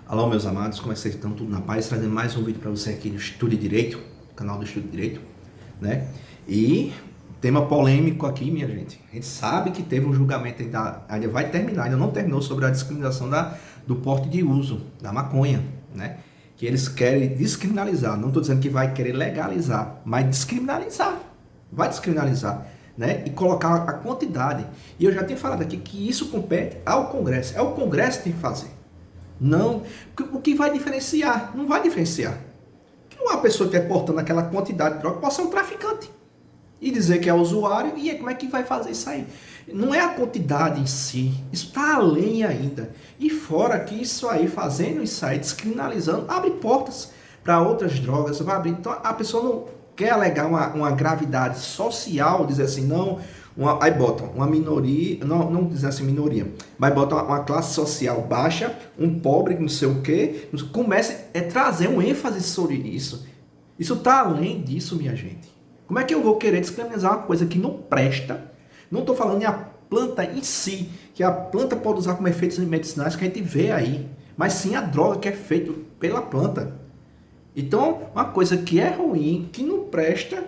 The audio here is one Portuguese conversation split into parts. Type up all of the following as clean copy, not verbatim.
Alô, meus amados, como é que vocês estão? Tudo na paz? Trazendo mais um vídeo para você aqui no Estude Direito, canal do Estude Direito, né? E tema polêmico aqui, minha gente. A gente sabe que teve um julgamento, ainda vai terminar, ainda não terminou, sobre a descriminalização do porte de uso da maconha, né? Que eles querem descriminalizar. Não estou dizendo que vai querer legalizar, mas descriminalizar. Vai descriminalizar, né? E colocar a quantidade. E eu já tenho falado aqui que isso compete ao Congresso. É o Congresso que tem que fazer. Não, o que vai diferenciar? Não vai diferenciar. Que uma pessoa que está portando aquela quantidade de droga pode ser um traficante e dizer que é usuário, e como é que vai fazer isso aí? Não é a quantidade em si, isso está além ainda. E fora que isso aí, fazendo isso aí, descriminalizando, abre portas para outras drogas, vai abrir. Então a pessoa não quer alegar uma gravidade social, dizer assim, não. Aí bota uma minoria, não dizer assim minoria, mas bota uma classe social baixa, um pobre, não sei o quê, começa a trazer um ênfase sobre isso. Isso está além disso, minha gente. Como é que eu vou querer descriminalizar uma coisa que não presta? Não estou falando em a planta em si, que a planta pode usar como efeitos medicinais que a gente vê aí, mas sim a droga que é feita pela planta. Então, uma coisa que é ruim, que não presta,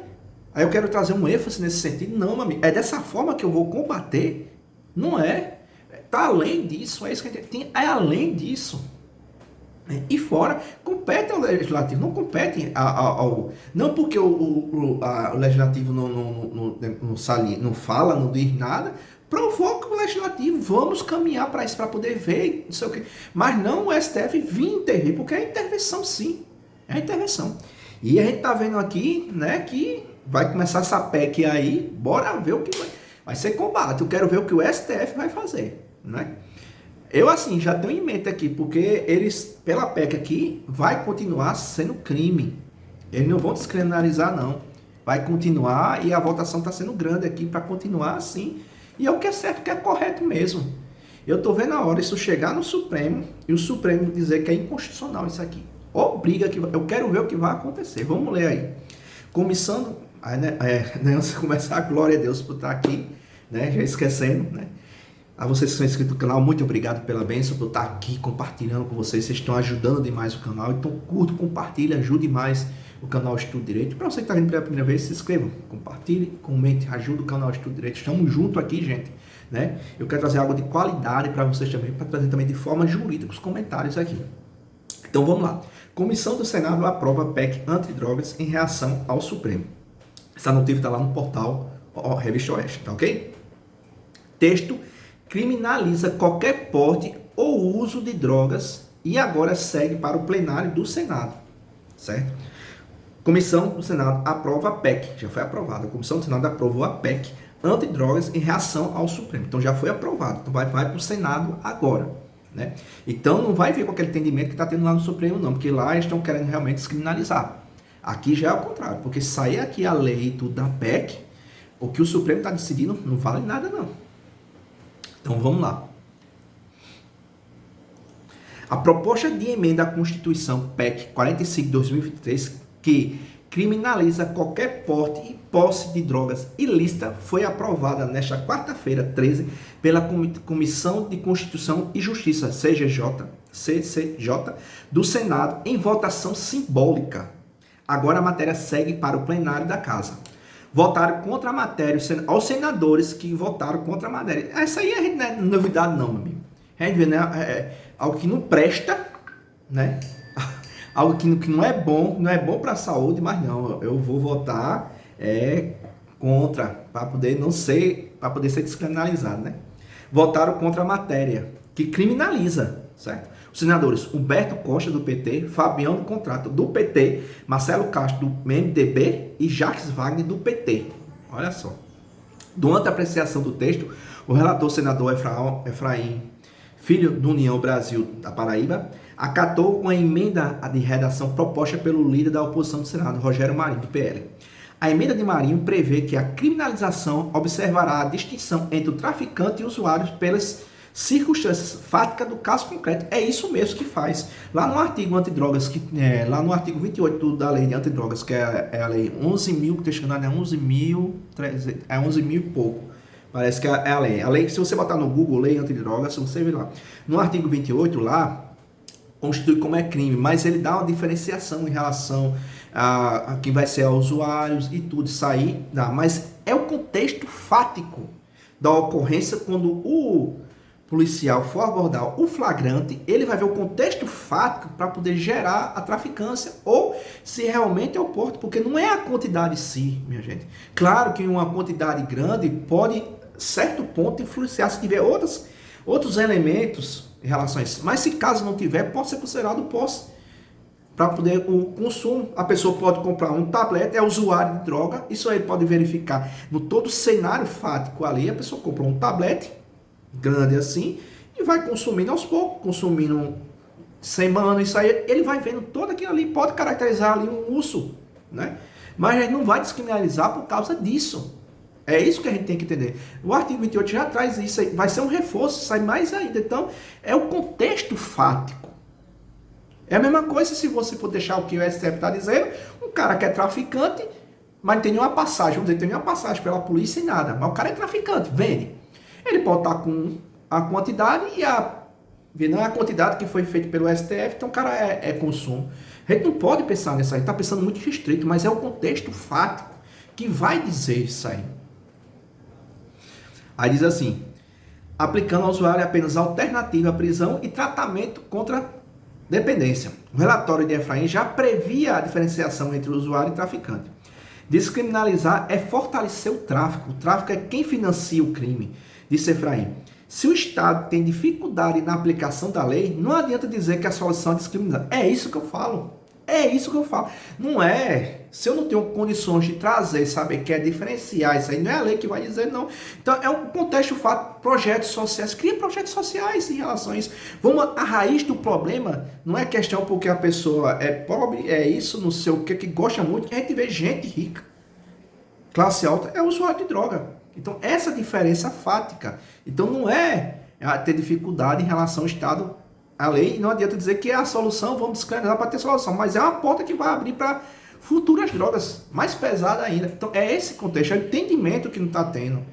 aí eu quero trazer um ênfase nesse sentido. Não, meu amigo, é dessa forma que eu vou combater? Não é. Está além disso, é isso que a gente tem, é além disso. E fora, compete ao legislativo, não compete ao. Não porque o legislativo não fala, não diz nada, provoca o legislativo, vamos caminhar para isso, para poder ver, não sei o quê. Mas não o STF vir intervir, porque é intervenção sim, é intervenção. E a gente está vendo aqui, né, que vai começar essa PEC aí, bora ver o que vai ser combate. Eu quero ver o que o STF vai fazer, né? Eu, assim, já tenho em mente aqui, porque eles, pela PEC aqui, vai continuar sendo crime. Eles não vão descriminalizar, não. Vai continuar e a votação está sendo grande aqui para continuar assim. E é o que é certo, que é correto mesmo. Eu estou vendo a hora isso chegar no Supremo e o Supremo dizer que é inconstitucional isso aqui. Obriga que eu quero ver o que vai acontecer. Vamos ler aí. Comissão, antes de começar, a glória a Deus por estar aqui, né? Já esquecendo, né? A vocês que são inscritos no canal, muito obrigado pela bênção, por estar aqui compartilhando com vocês. Vocês estão ajudando demais o canal. Então, curta, compartilhe, ajude mais o canal Estudo Direito. Para você que está vindo pela primeira vez, se inscreva, compartilhe, comente, ajude o canal Estudo Direito. Estamos juntos aqui, gente, né? Eu quero trazer algo de qualidade para vocês também, para trazer também de forma jurídica os comentários aqui. Então, vamos lá. Comissão do Senado aprova a PEC antidrogas em reação ao Supremo. Essa notícia está lá no portal Revista Oeste, tá ok? Texto: criminaliza qualquer porte ou uso de drogas e agora segue para o plenário do Senado, certo? Comissão do Senado aprova a PEC, já foi aprovada. A Comissão do Senado aprovou a PEC antidrogas em reação ao Supremo. Então já foi aprovado, então vai para o Senado agora, né? Então não vai vir com aquele entendimento que está tendo lá no Supremo não, porque lá eles estão querendo realmente descriminalizar. Aqui já é o contrário, porque sair aqui a lei e tudo da PEC, o que o Supremo está decidindo não vale nada não. Então vamos lá. A proposta de emenda à Constituição PEC 45/2023, que criminaliza qualquer porte e posse de drogas ilícita, foi aprovada nesta quarta-feira, 13, pela Comissão de Constituição e Justiça, CCJ, do Senado, em votação simbólica. Agora a matéria segue para o plenário da Casa. Votaram contra a matéria, aos senadores que votaram contra a matéria. Essa aí não é novidade não, meu amigo. A gente vê, né? Algo que não presta, né? Algo que não é bom para a saúde, mas não, eu vou votar contra, para poder ser descriminalizado, né? Votaram contra a matéria, que criminaliza, certo? Os senadores Humberto Costa, do PT, Fabião do Contrato, do PT, Marcelo Castro, do MDB e Jacques Wagner, do PT. Olha só. Durante a apreciação do texto, o relator senador Efraim, filho do União Brasil da Paraíba, acatou uma emenda de redação proposta pelo líder da oposição do Senado, Rogério Marinho, do PL. A emenda de Marinho prevê que a criminalização observará a distinção entre o traficante e o usuário pelas circunstâncias fáticas do caso concreto. É isso mesmo que faz. Lá no artigo antidrogas, lá no artigo 28 da lei de antidrogas, que é a lei 11.000, que está escrito, é 11.000 e pouco. Parece que é a lei. Se você botar no Google, lei antidrogas, você vê lá. No artigo 28 lá, constitui como é crime, mas ele dá uma diferenciação em relação a quem vai ser a usuários e tudo, isso aí dá. Mas é o contexto fático da ocorrência quando o policial for abordar o flagrante, ele vai ver o contexto fático para poder gerar a traficância ou se realmente é o porte, porque não é a quantidade em si, minha gente. Claro que uma quantidade grande pode, certo ponto, influenciar se tiver outros elementos em relação a isso. Mas se caso não tiver, pode ser considerado posse para poder o consumo. A pessoa pode comprar um tablete, é usuário de droga, isso aí pode verificar no todo o cenário fático ali, a pessoa comprou um tablete grande assim e vai consumindo aos poucos, consumindo semana, isso aí, ele vai vendo todo aquilo ali, pode caracterizar ali um uso, né? Mas a gente não vai descriminalizar por causa disso. É isso que a gente tem que entender. O artigo 28 já traz isso aí, vai ser um reforço, sai mais ainda. Então, é o contexto fático. É a mesma coisa se você for deixar o que o STF está dizendo, um cara que é traficante, mas não tem nenhuma passagem, vamos dizer, tem nenhuma passagem pela polícia e nada, mas o cara é traficante, vende. Ele pode estar com a quantidade e não é a quantidade que foi feita pelo STF, então o cara é consumo. A gente não pode pensar nisso aí, está pensando muito restrito, mas é o contexto fático que vai dizer isso aí. Aí diz assim, aplicando ao usuário apenas alternativa à prisão e tratamento contra dependência. O relatório de Efraim já previa a diferenciação entre o usuário e traficante. Descriminalizar é fortalecer o tráfico. O tráfico é quem financia o crime, disse Efraim. Se o Estado tem dificuldade na aplicação da lei, não adianta dizer que a solução é discriminar. É isso que eu falo. É isso que eu falo. Não é. Se eu não tenho condições de trazer, saber que é diferenciar, isso aí não é a lei que vai dizer, não. Então, é um contexto fato, projetos sociais. Cria projetos sociais em relação a isso. Vamos, a raiz do problema não é questão porque a pessoa é pobre, é isso, não sei o que gosta muito, que a gente vê gente rica. Classe alta é usuário de droga. Então, essa diferença fática. Então, não é ter dificuldade em relação ao Estado, à lei. Não adianta dizer que é a solução, vamos descriminalizar para ter solução. Mas é uma porta que vai abrir para futuras drogas, mais pesadas ainda. Então, é esse contexto, é o entendimento que não está tendo.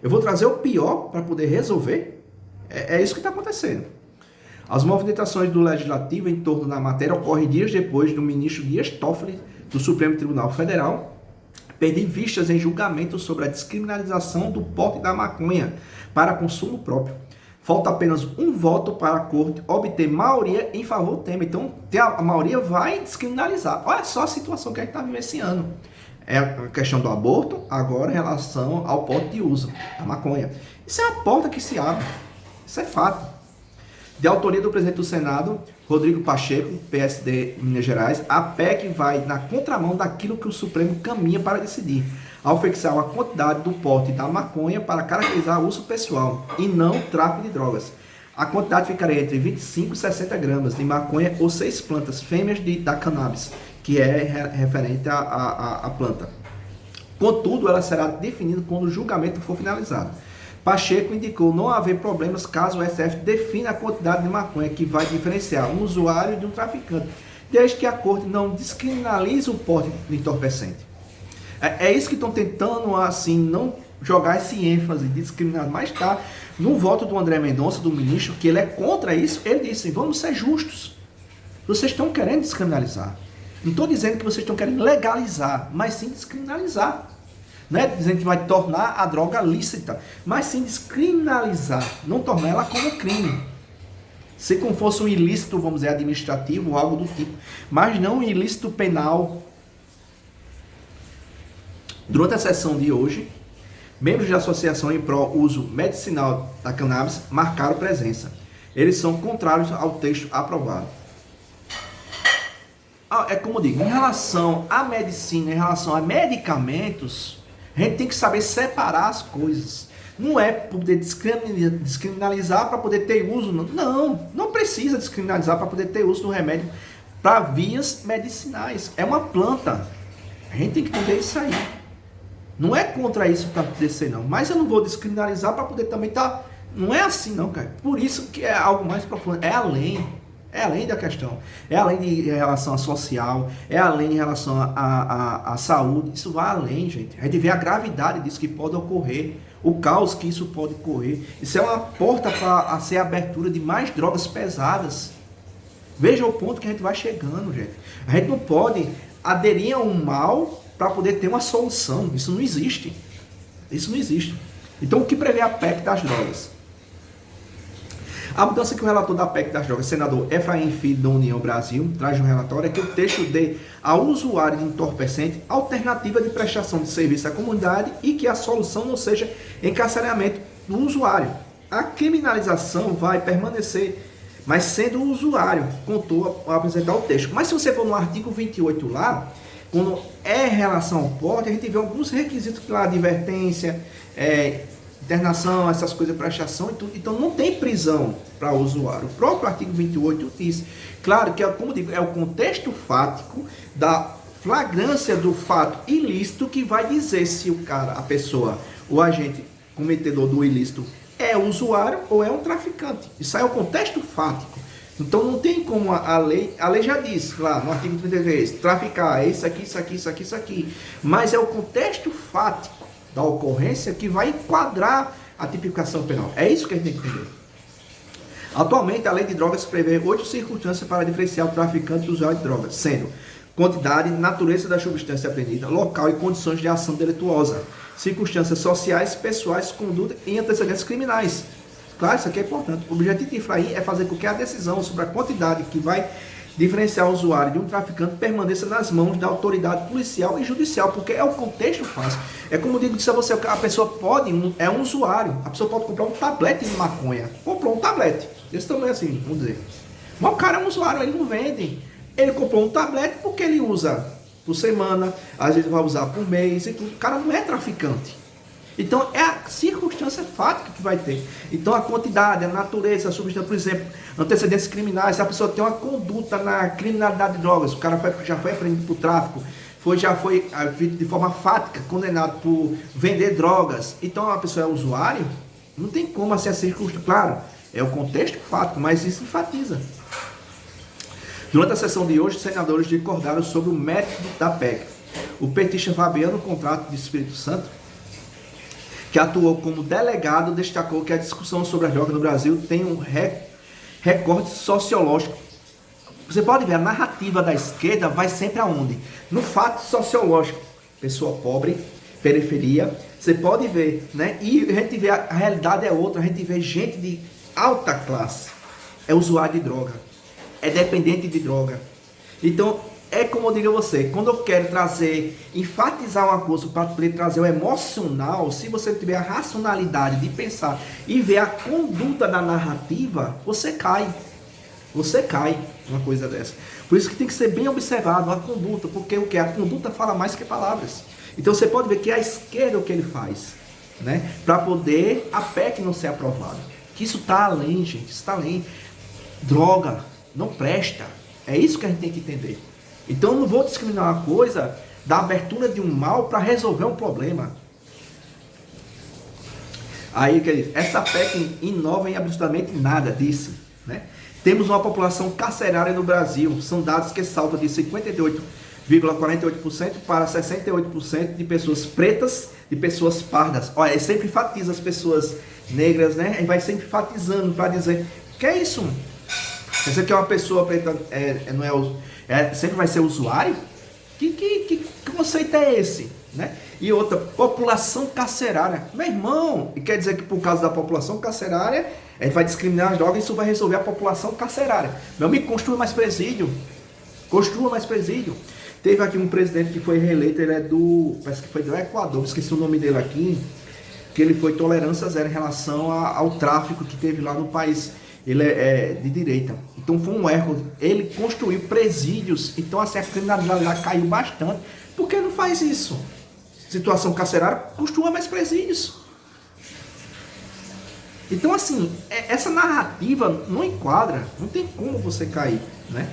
Eu vou trazer o pior para poder resolver. É isso que está acontecendo. As movimentações do Legislativo em torno da matéria ocorrem dias depois do ministro Dias Toffoli, do Supremo Tribunal Federal, pedir vistas em julgamento sobre a descriminalização do porte da maconha para consumo próprio. Falta apenas um voto para a corte obter maioria em favor do tema. Então, a maioria vai descriminalizar. Olha só a situação que a gente está vivenciando. É a questão do aborto, agora em relação ao porte de uso da maconha. Isso é uma porta que se abre. Isso é fato. De autoria do presidente do Senado, Rodrigo Pacheco, PSD Minas Gerais, a PEC vai na contramão daquilo que o Supremo caminha para decidir, ao fixar a quantidade do porte da maconha para caracterizar o uso pessoal e não tráfico de drogas. A quantidade ficaria entre 25 e 60 gramas de maconha ou 6 plantas fêmeas da cannabis, que é referente à planta. Contudo, ela será definida quando o julgamento for finalizado. Pacheco indicou não haver problemas caso o STF defina a quantidade de maconha que vai diferenciar um usuário de um traficante, desde que a corte não descriminalize o porte de entorpecente. É isso que estão tentando, assim, não jogar esse ênfase de discriminar. Mas tá, no voto do André Mendonça, do ministro, que ele é contra isso, ele disse, vamos ser justos. Vocês estão querendo descriminalizar. Não estou dizendo que vocês estão querendo legalizar, mas sim descriminalizar. Não é dizendo que vai tornar a droga lícita, mas sim descriminalizar, não tornar ela como crime. Se como fosse um ilícito, vamos dizer, administrativo ou algo do tipo, mas não um ilícito penal. Durante a sessão de hoje, membros da Associação em Pró-Uso Medicinal da Cannabis marcaram presença. Eles são contrários ao texto aprovado. É como eu digo, em relação à medicina, em relação a medicamentos, a gente tem que saber separar as coisas. Não é poder descriminalizar para poder ter uso. Não precisa descriminalizar para poder ter uso do remédio para vias medicinais. É uma planta. A gente tem que entender isso aí. Não é contra isso para poder ser, não. Mas eu não vou descriminalizar para poder também estar... Não é assim, não, cara. Por isso que é algo mais profundo. É além da questão. É além de relação à social, é além em relação à saúde. Isso vai além, gente. A gente vê a gravidade disso que pode ocorrer, o caos que isso pode ocorrer. Isso é uma porta para ser a abertura de mais drogas pesadas. Veja o ponto que a gente vai chegando, gente. A gente não pode aderir a um mal para poder ter uma solução. Isso não existe. Isso não existe. Então, o que prevê a PEC das drogas? A mudança que o relator da PEC das drogas, senador Efraim Filho, da União Brasil, traz no relatório é que o texto dê ao usuário de entorpecente alternativa de prestação de serviço à comunidade e que a solução não seja encarceramento do usuário. A criminalização vai permanecer, mas sendo o usuário, contou ao apresentar o texto. Mas se você for no artigo 28 lá, quando é relação ao porte, a gente vê alguns requisitos lá, advertência, internação, essas coisas, prestação e tudo. Então não tem prisão para o usuário. O próprio artigo 28 diz. Claro que, como digo, é o contexto fático da flagrância do fato ilícito que vai dizer se o cara, a pessoa, o agente cometedor do ilícito é usuário ou é um traficante. Isso aí é o contexto fático. Então não tem como a lei já diz lá no artigo 33, traficar é isso aqui, isso aqui, isso aqui, isso aqui. Mas é o contexto fático da ocorrência que vai enquadrar a tipificação penal. É isso que a gente tem que entender. Atualmente, a lei de drogas prevê 8 circunstâncias para diferenciar o traficante do usuário de drogas, sendo quantidade, natureza da substância apreendida, local e condições de ação delituosa, circunstâncias sociais, pessoais, conduta e antecedentes criminais. Claro, isso aqui é importante. O objetivo de Efraim é fazer com que a decisão sobre a quantidade que vai diferenciar o usuário de um traficante permaneça nas mãos da autoridade policial e judicial, porque é o contexto fácil. É como eu digo a você, a pessoa pode, é um usuário, a pessoa pode comprar um tablete de maconha. Comprou um tablete, desse tamanho assim, vamos dizer. Mas o cara é um usuário, ele não vende. Ele comprou um tablete porque ele usa por semana, às vezes vai usar por mês e tudo. O cara não é traficante. Então, é a circunstância fática que vai ter. Então, a quantidade, a natureza, a substância, por exemplo, antecedentes criminais, se a pessoa tem uma conduta na criminalidade de drogas, o cara já foi apreendido por tráfico, já foi de forma fática condenado por vender drogas, então a pessoa é usuário, não tem como assim a circunstância. Claro, é o contexto fático, mas isso enfatiza. Durante a sessão de hoje, os senadores discordaram sobre o mérito da PEC. O petista Fabiano Contrato de Espírito Santo, que atuou como delegado, destacou que a discussão sobre as drogas no Brasil tem um recorte sociológico. Você pode ver, a narrativa da esquerda vai sempre aonde? No fato sociológico. Pessoa pobre, periferia, você pode ver, né? E a gente vê, a realidade é outra, a gente vê gente de alta classe, é usuário de droga, é dependente de droga. Então, é como eu digo a você, quando eu quero enfatizar uma coisa para poder trazer o emocional, se você tiver a racionalidade de pensar e ver a conduta da narrativa, você cai. Você cai numa coisa dessa. Por isso que tem que ser bem observado a conduta, porque o que? A conduta fala mais que palavras. Então você pode ver que a esquerda é o que ele faz, né? Para poder a PEC não ser aprovada. Que isso está além, gente, isso está além. Droga não presta. É isso que a gente tem que entender. Então eu não vou discriminar uma coisa da abertura de um mal para resolver um problema. Aí, querido, essa PEC inova em absolutamente nada disso, né? Temos uma população carcerária no Brasil, são dados que saltam de 58,48% para 68% de pessoas pretas, de pessoas pardas. Olha, ele sempre enfatiza as pessoas negras, né? Ele vai sempre enfatizando para dizer, que é isso? Você quer uma pessoa preta, sempre vai ser usuário? Que conceito é esse? Né? E outra, população carcerária. Meu irmão, e quer dizer que por causa da população carcerária, a gente vai discriminar as drogas e isso vai resolver a população carcerária. Meu amigo, construa mais presídio. Construa mais presídio. Teve aqui um presidente que foi reeleito, ele parece que foi do Equador, esqueci o nome dele aqui, que ele foi tolerância zero em relação ao tráfico que teve lá no país. Ele é de direita. Então foi um erro. Ele construiu presídios. Então assim, a criminalidade lá caiu bastante. Por que não faz isso? Situação carcerária, construa mais presídios. Então assim, essa narrativa não enquadra. Não tem como você cair, né?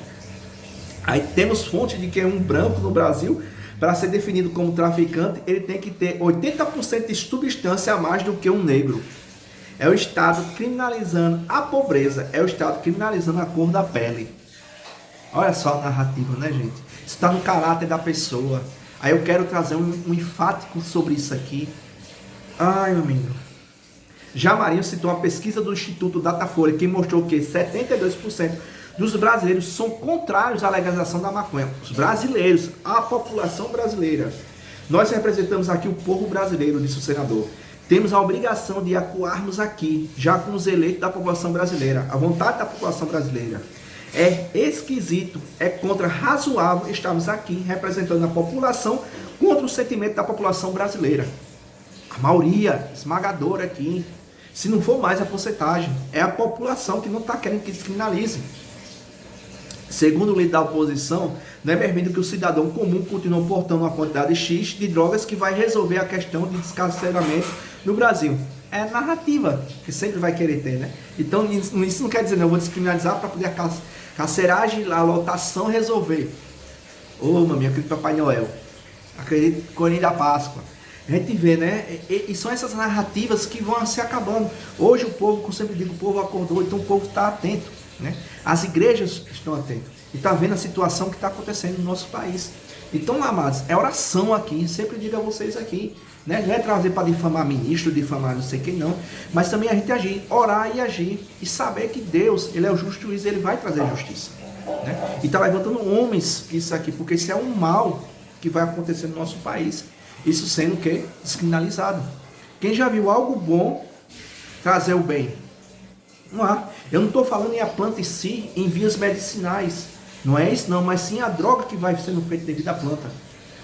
Aí temos fonte de que um branco no Brasil, para ser definido como traficante, ele tem que ter 80% de substância a mais do que um negro. É o Estado criminalizando a pobreza, é o Estado criminalizando a cor da pele. Olha só a narrativa, né, gente? Isso está no caráter da pessoa. Aí eu quero trazer um enfático sobre isso aqui. Ai, meu amigo. Já Marinho citou uma pesquisa do Instituto Datafolha que mostrou que 72% dos brasileiros são contrários à legalização da maconha. Os brasileiros, a população brasileira. Nós representamos aqui o povo brasileiro, disse o senador. Temos a obrigação de atuarmos aqui, já com os eleitos da população brasileira, a vontade da população brasileira. É esquisito, é contra-razoável estarmos aqui representando a população contra o sentimento da população brasileira. A maioria esmagadora aqui, se não for mais a porcentagem, é a população que não está querendo que descriminalize. Segundo o líder da oposição, não é permitido que o cidadão comum continue portando uma quantidade X de drogas que vai resolver a questão de descarceramento no Brasil. É narrativa que sempre vai querer ter, né? Então isso não quer dizer, não, eu vou descriminalizar para poder a carceragem, a lotação resolver. Ô, maminha, acredito no Papai Noel. Acredito no Coelhinho da Páscoa. A gente vê, né? E são essas narrativas que vão se acabando. Hoje o povo, como sempre digo, o povo acordou, então o povo está atento, né? As igrejas estão atentas e está vendo a situação que está acontecendo no nosso país. Então, amados, é oração aqui, sempre digo a vocês aqui, né? Não é trazer para difamar ministro, difamar não sei quem não, mas também a gente agir, orar e agir e saber que Deus, Ele é o justo juiz, Ele vai trazer justiça, né? E está levantando homens isso aqui, porque isso é um mal que vai acontecer no nosso país. Isso sendo o quê? Descriminalizado. Quem já viu algo bom trazer o bem? Não há. Eu não estou falando em a planta em si, em vias medicinais. Não é isso não, mas sim a droga que vai sendo feita devido à planta.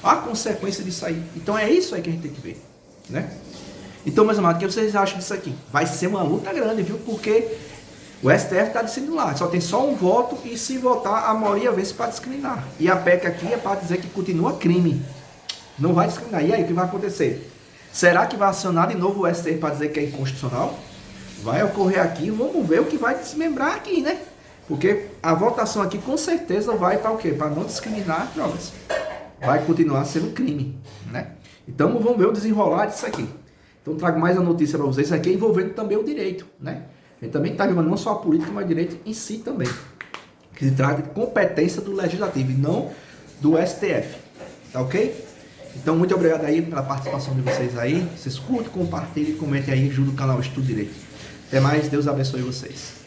A consequência disso aí. Então é isso aí que a gente tem que ver, né? Então, meus amados, o que vocês acham disso aqui? Vai ser uma luta grande, viu? Porque o STF está decidindo lá. Só tem só um voto e se votar, a maioria vence para discriminar. E a PEC aqui é para dizer que continua crime. Não vai discriminar. E aí, o que vai acontecer? Será que vai acionar de novo o STF para dizer que é inconstitucional? Vai ocorrer aqui, vamos ver o que vai desmembrar aqui, né? Porque a votação aqui com certeza vai para o quê? Para não discriminar drogas. Vai continuar sendo crime, né? Então vamos ver o desenrolar disso aqui. Então trago mais a notícia para vocês aqui, envolvendo também o direito, né? A gente também está levando não só a política, mas o direito em si também. Que se trata de competência do Legislativo e não do STF, tá ok? Então, muito obrigado aí pela participação de vocês aí. Vocês curtem, compartilhem, comentem aí, ajuda o canal Estudo Direito. Até mais, Deus abençoe vocês.